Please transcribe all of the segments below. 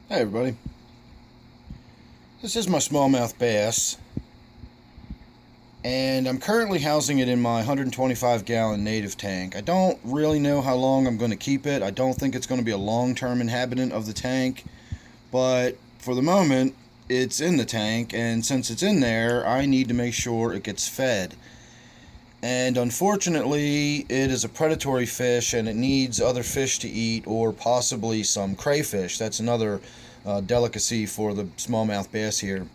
Hey everybody, this is my smallmouth bass, and I'm currently housing it in my 125 gallon native tank. I don't really know how long I'm going to keep it. I don't think it's going to be a long-term inhabitant of the tank, but for the moment it's in the tank, and since it's in there I need to make sure it gets fed. And unfortunately it is a predatory fish and it needs other fish to eat, or possibly some crayfish. That's another delicacy for the smallmouth bass here.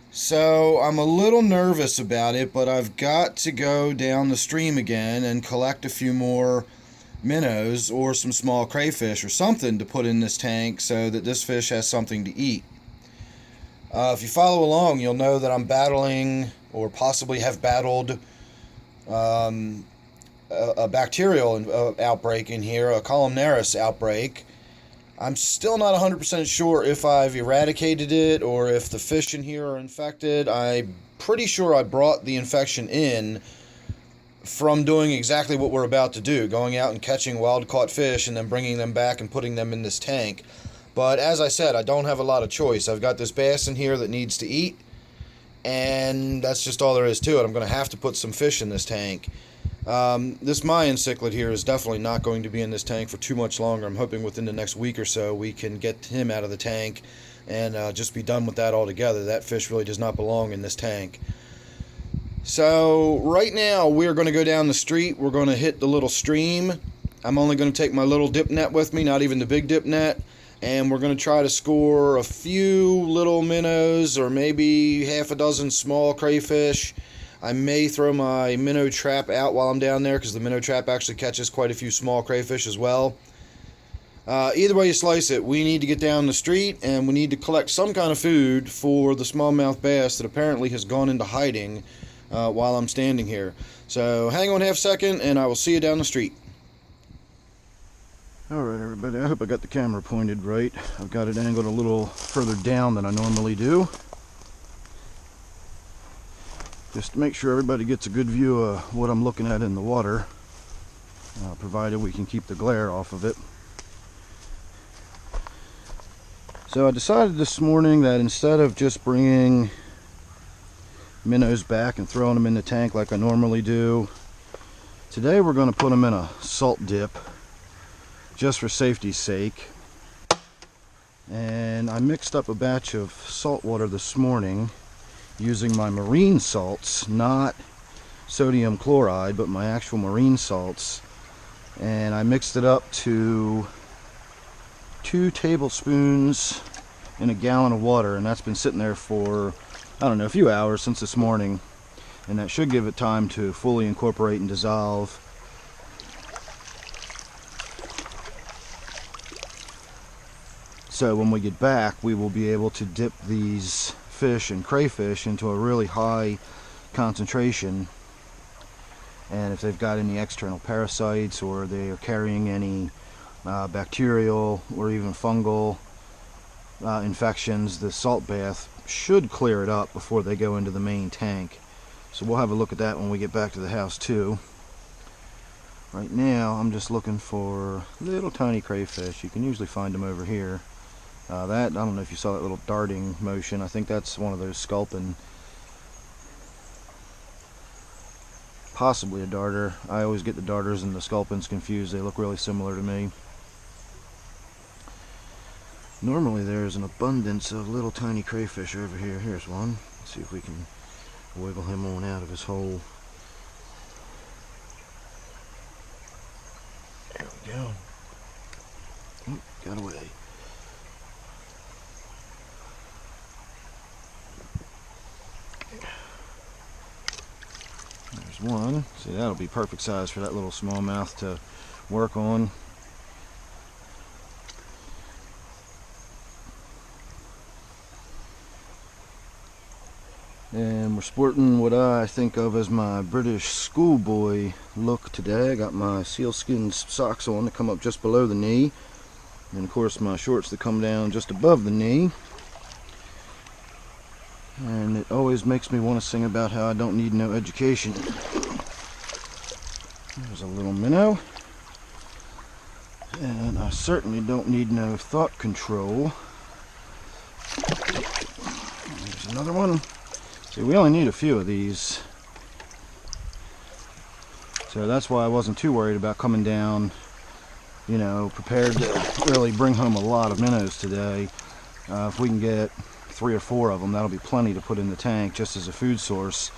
So I'm a little nervous about it, but I've got to go down the stream again and collect a few more minnows or some small crayfish or something to put in this tank so that this fish has something to eat. If you follow along, you'll know that I'm battling, or possibly have battled, a bacterial outbreak in here, a columnaris outbreak. I'm still not 100% sure if I've eradicated it or if the fish in here are infected. I'm pretty sure I brought the infection in from doing exactly what we're about to do, going out and catching wild caught fish and then bringing them back and putting them in this tank. But as I said, I don't have a lot of choice. I've got this bass in here that needs to eat, and that's just all there is to it. I'm going to have to put some fish in this tank. This Mayan cichlid here is definitely not going to be in this tank for too much longer. I'm hoping within the next week or so we can get him out of the tank and just be done with that altogether. That fish really does not belong in this tank. So right now we're going to go down the street. We're going to hit the little stream. I'm only going to take my little dip net with me, not even the big dip net. And we're going to try to score a few little minnows or maybe half a dozen small crayfish. I may throw my minnow trap out while I'm down there, because the minnow trap actually catches quite a few small crayfish as well. Either way you slice it, we need to get down the street and we need to collect some kind of food for the smallmouth bass that apparently has gone into hiding while I'm standing here. So hang on half a second and I will see you down the street. Alright everybody, I hope I got the camera pointed right. I've got it angled a little further down than I normally do, just to make sure everybody gets a good view of what I'm looking at in the water, provided we can keep the glare off of it. So I decided this morning that instead of just bringing minnows back and throwing them in the tank like I normally do, today we're going to put them in a salt dip, just for safety's sake. And I mixed up a batch of salt water this morning using my marine salts, not sodium chloride, but my actual marine salts. And I mixed it up to 2 tablespoons in a gallon of water, and that's been sitting there for, I don't know, a few hours since this morning. And that should give it time to fully incorporate and dissolve. So when we get back, we will be able to dip these fish and crayfish into a really high concentration, and if they've got any external parasites or they are carrying any bacterial or even fungal infections, the salt bath should clear it up before they go into the main tank. So we'll have a look at that when we get back to the house too. Right now I'm just looking for little tiny crayfish. You can usually find them over here. I don't know if you saw that little darting motion. I think that's one of those sculpin. Possibly a darter. I always get the darters and the sculpins confused. They look really similar to me. Normally there's an abundance of little tiny crayfish over here. Here's one. Let's see if we can wiggle him on out of his hole. There we go. Oh, got away. There's one. See, that'll be perfect size for that little smallmouth to work on. And we're sporting what I think of as my British schoolboy look today. I got my sealskin socks on that come up just below the knee, and of course my shorts that come down just above the knee. And it always makes me want to sing about how I don't need no education. There's a little minnow. And I certainly don't need no thought control. Another one. See, we only need a few of these. So that's why I wasn't too worried about coming down, you know, prepared to really bring home a lot of minnows today. If we can get 3 or 4 of them, that'll be plenty to put in the tank just as a food source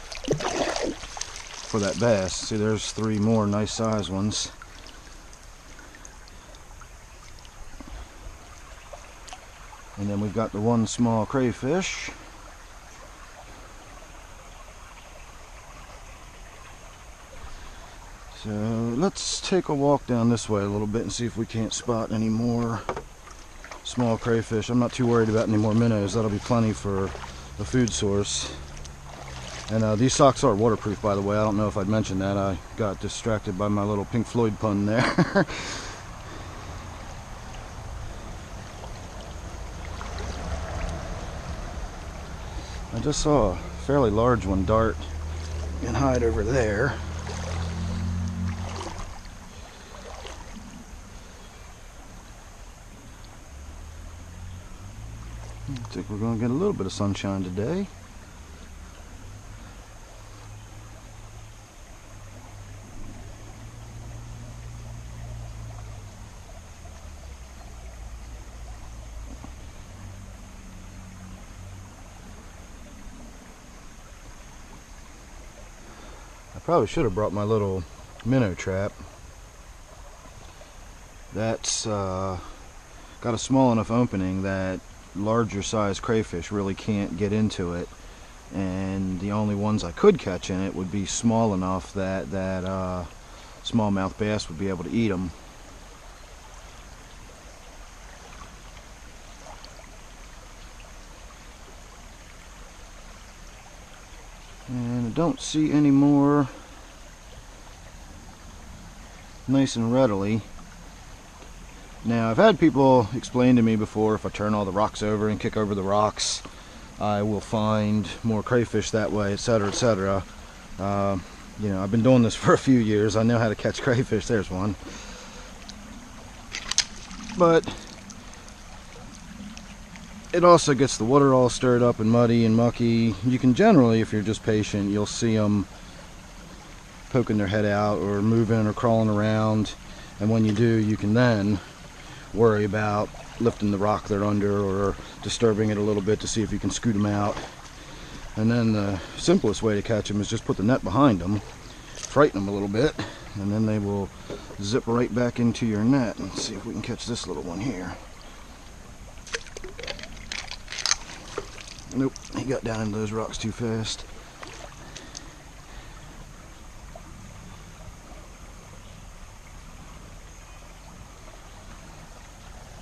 for that bass. See, there's 3 more nice size ones. And then we've got the 1 small crayfish. So let's take a walk down this way a little bit and see if we can't spot any more small crayfish. I'm not too worried about any more minnows. That'll be plenty for a food source. And these socks are waterproof, by the way. I don't know if I'd mentioned that. I got distracted by my little Pink Floyd pun there. I just saw a fairly large one dart and hide over there. I think we're going to get a little bit of sunshine today. I probably should have brought my little minnow trap. That's got a small enough opening that larger size crayfish really can't get into it, and the only ones I could catch in it would be small enough that smallmouth bass would be able to eat them. And I don't see any more nice and readily. Now, I've had people explain to me before, if I turn all the rocks over and kick over the rocks, I will find more crayfish that way, etc., etc. You know, I've been doing this for a few years. I know how to catch crayfish. There's one. But it also gets the water all stirred up and muddy and mucky. You can generally, if you're just patient, you'll see them poking their head out or moving or crawling around. And when you do, you can then worry about lifting the rock they're under or disturbing it a little bit to see if you can scoot them out. And then the simplest way to catch them is just put the net behind them, frighten them a little bit, and then they will zip right back into your net. Let's see if we can catch this little one here. Nope, he got down into those rocks too fast.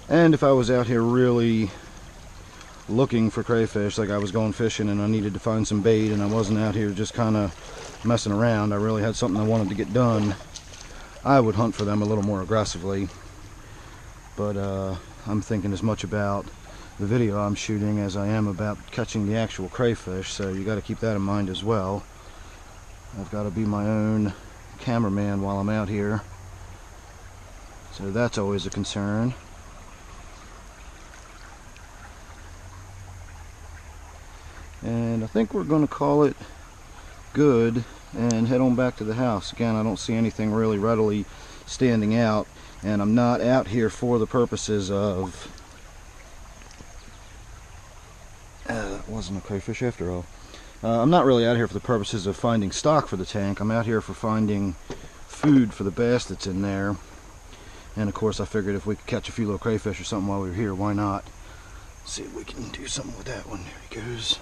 And if I was out here really looking for crayfish, like I was going fishing and I needed to find some bait and I wasn't out here just kind of messing around, I really had something I wanted to get done, I would hunt for them a little more aggressively. But I'm thinking as much about the video I'm shooting as I am about catching the actual crayfish, so you got to keep that in mind as well. I've got to be my own cameraman while I'm out here, so that's always a concern. And I think we're going to call it good and head on back to the house. Again, I don't see anything really readily standing out, and I'm not out here for the purposes of that wasn't a crayfish after all. I'm not really out here for the purposes of finding stock for the tank. I'm out here for finding food for the bass that's in there. And of course I figured if we could catch a few little crayfish or something while we were here, why not? Let's see if we can do something with that one. There he goes.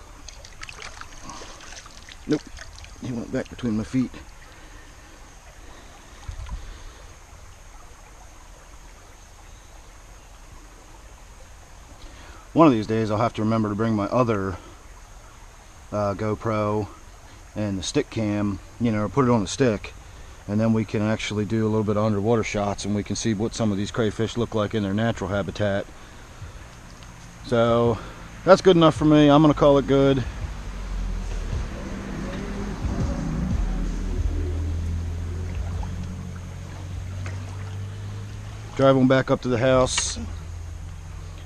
Nope, he went back between my feet. One of these days I'll have to remember to bring my other GoPro and the stick cam, you know, put it on a stick, and then we can actually do a little bit of underwater shots and we can see what some of these crayfish look like in their natural habitat. So that's good enough for me. I'm gonna call it good. Drive on back up to the house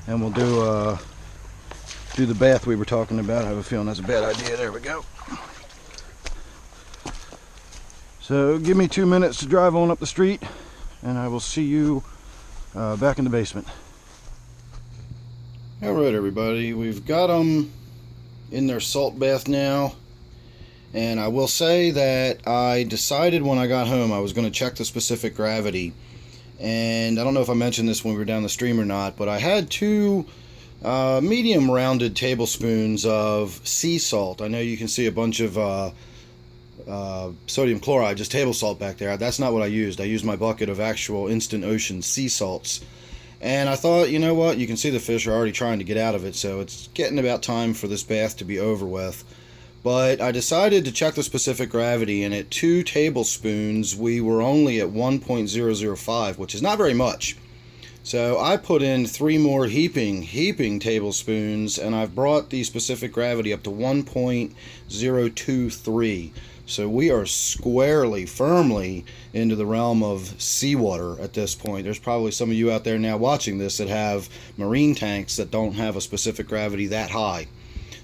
and we'll do a do the bath we were talking about. I have a feeling that's a bad idea. There we go. So give me 2 minutes to drive on up the street, and I will see you back in the basement. Alright everybody, we've got them in their salt bath now, and I will say that I decided when I got home I was going to check the specific gravity, and I don't know if I mentioned this when we were down the stream or not, but I had 2 medium rounded tablespoons of sea salt. I know you can see a bunch of sodium chloride, just table salt back there. That's not what I used. I used my bucket of actual instant ocean sea salts. And I thought, you know what, you can see the fish are already trying to get out of it, so it's getting about time for this bath to be over with. But I decided to check the specific gravity, and at 2 tablespoons we were only at 1.005, which is not very much. So I put in 3 more heaping tablespoons, and I've brought the specific gravity up to 1.023. So we are squarely, firmly into the realm of seawater at this point. There's probably some of you out there now watching this that have marine tanks that don't have a specific gravity that high.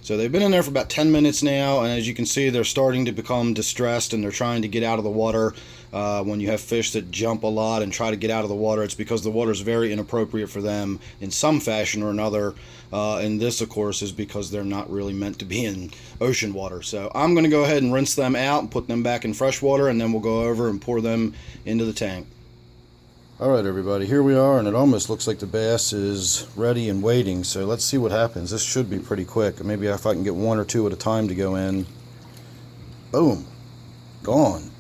So they've been in there for about 10 minutes now, and as you can see, they're starting to become distressed, and they're trying to get out of the water. When you have fish that jump a lot and try to get out of the water, it's because the water is very inappropriate for them in some fashion or another. And this, of course, is because they're not really meant to be in ocean water. So I'm going to go ahead and rinse them out and put them back in fresh water, and then we'll go over and pour them into the tank. Alright everybody, here we are, and it almost looks like the bass is ready and waiting, so let's see what happens. This should be pretty quick. Maybe if I can get 1 or 2 at a time to go in. Boom. Gone.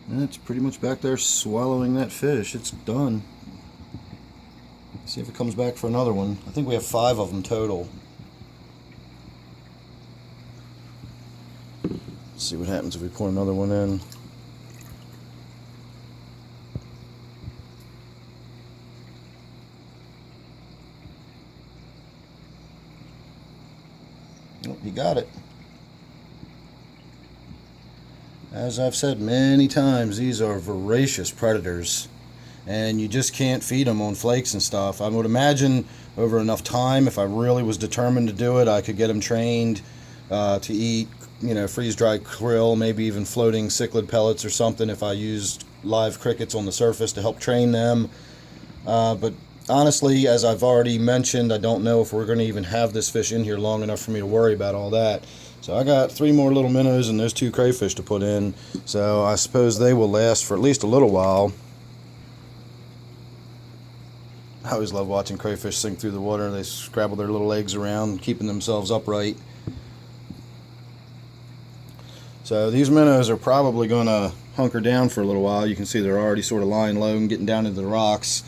And it's pretty much back there swallowing that fish. It's done. See if it comes back for another one. I think we have 5 of them total. Let's see what happens if we pour another one in. Oh, you got it. As I've said many times, these are voracious predators, and you just can't feed them on flakes and stuff. I would imagine over enough time, if I really was determined to do it, I could get them trained to eat, freeze-dried krill, maybe even floating cichlid pellets or something if I used live crickets on the surface to help train them. But honestly, as I've already mentioned, I don't know if we're going to even have this fish in here long enough for me to worry about all that. So I got 3 more little minnows and those 2 crayfish to put in, so I suppose they will last for at least a little while. I always love watching crayfish sink through the water. They scrabble their little legs around, keeping themselves upright. So these minnows are probably going to hunker down for a little while. You can see they're already sort of lying low and getting down into the rocks.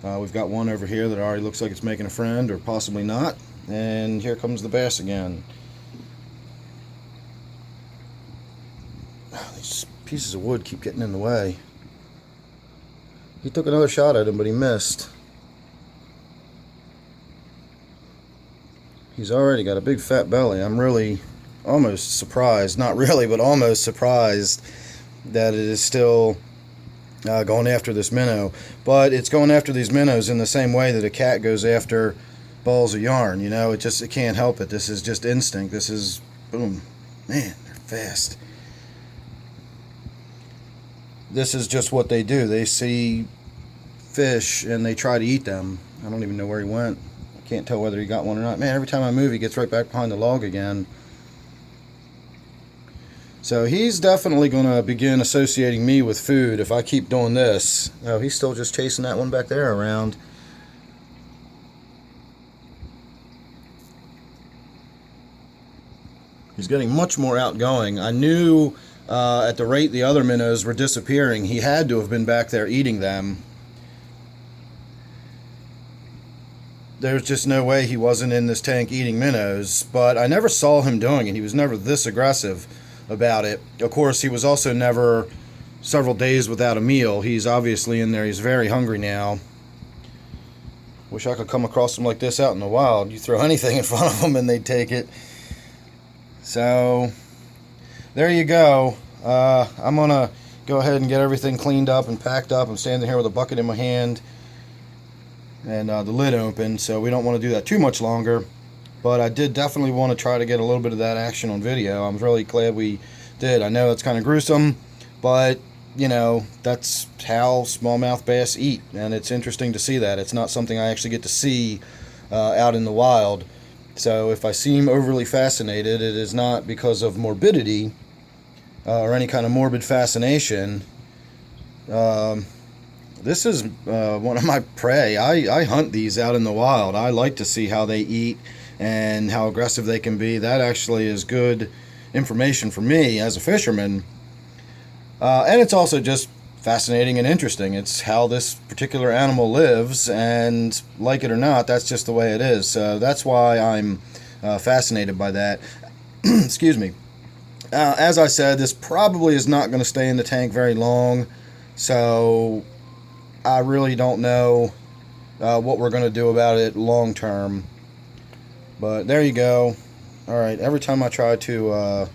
We've got one over here that already looks like it's making a friend, or possibly not. And here comes the bass again. These pieces of wood keep getting in the way. He took another shot at him, but he missed. He's already got a big fat belly. I'm really almost surprised, not really, but almost surprised that it is still going after this minnow. But it's going after these minnows in the same way that a cat goes after balls of yarn. It can't help it. This is just instinct. This is, boom. Man, they're fast. This is just what they do. They see fish and they try to eat them. I don't even know where he went. I can't tell whether he got one or not. Man, every time I move, he gets right back behind the log again. So he's definitely going to begin associating me with food if I keep doing this. Oh, he's still just chasing that one back there around. He's getting much more outgoing. I knew at the rate the other minnows were disappearing, he had to have been back there eating them. There's just no way he wasn't in this tank eating minnows, but I never saw him doing it. He was never this aggressive about it. Of course, he was also never several days without a meal. He's obviously in there. He's very hungry now. Wish I could come across him like this out in the wild. You throw anything in front of them and they'd take it. So there you go. I'm gonna go ahead and get everything cleaned up and packed up. I'm standing here with a bucket in my hand and the lid open, so we don't want to do that too much longer. But I did definitely want to try to get a little bit of that action on video. I'm really glad we did. I know it's kind of gruesome, but you know, that's how smallmouth bass eat, and it's interesting to see that. It's not something I actually get to see out in the wild. So if I seem overly fascinated, it is not because of morbidity or any kind of morbid fascination. This is one of my prey. I hunt these out in the wild. I like to see how they eat and how aggressive they can be. That actually is good information for me as a fisherman. And it's also just fascinating and interesting. It's how this particular animal lives, and like it or not, that's just the way it is. So that's why I'm fascinated by that. Excuse me. As I said, this probably is not going to stay in the tank very long, so I really don't know what we're going to do about it long term. But there you go. Alright, every time I try to...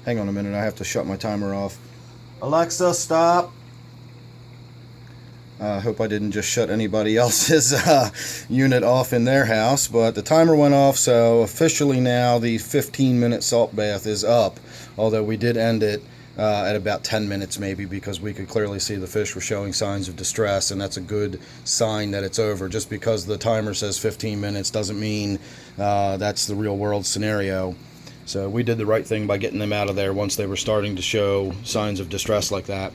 hang on a minute, I have to shut my timer off. Alexa, stop. I hope I didn't just shut anybody else's unit off in their house, but the timer went off, so officially now the 15-minute salt bath is up, although we did end it at about 10 minutes maybe, because we could clearly see the fish were showing signs of distress, and that's a good sign that it's over. Just because the timer says 15 minutes doesn't mean that's the real world scenario. So we did the right thing by getting them out of there once they were starting to show signs of distress like that.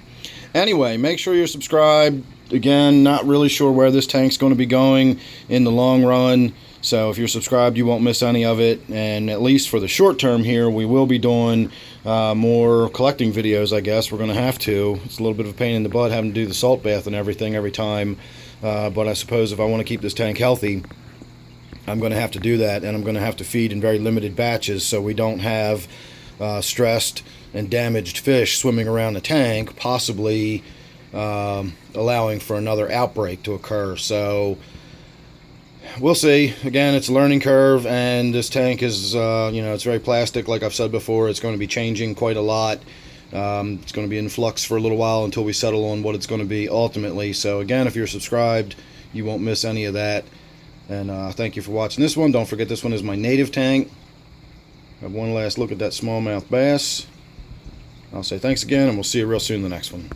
Anyway, make sure you're subscribed. Again, not really sure where this tank's going to be going in the long run. So if you're subscribed, you won't miss any of it. And at least for the short term here, we will be doing more collecting videos, I guess. We're going to have to. It's a little bit of a pain in the butt having to do the salt bath and everything every time. But I suppose if I want to keep this tank healthy, I'm going to have to do that, and I'm going to have to feed in very limited batches so we don't have stressed and damaged fish swimming around the tank, possibly allowing for another outbreak to occur. So we'll see. Again, it's a learning curve, and this tank is, it's very plastic. Like I've said before, it's going to be changing quite a lot. It's going to be in flux for a little while until we settle on what it's going to be ultimately. So again, if you're subscribed, you won't miss any of that. And thank you for watching this one. Don't forget, this one is my native tank. Have one last look at that smallmouth bass. I'll say thanks again, and we'll see you real soon in the next one.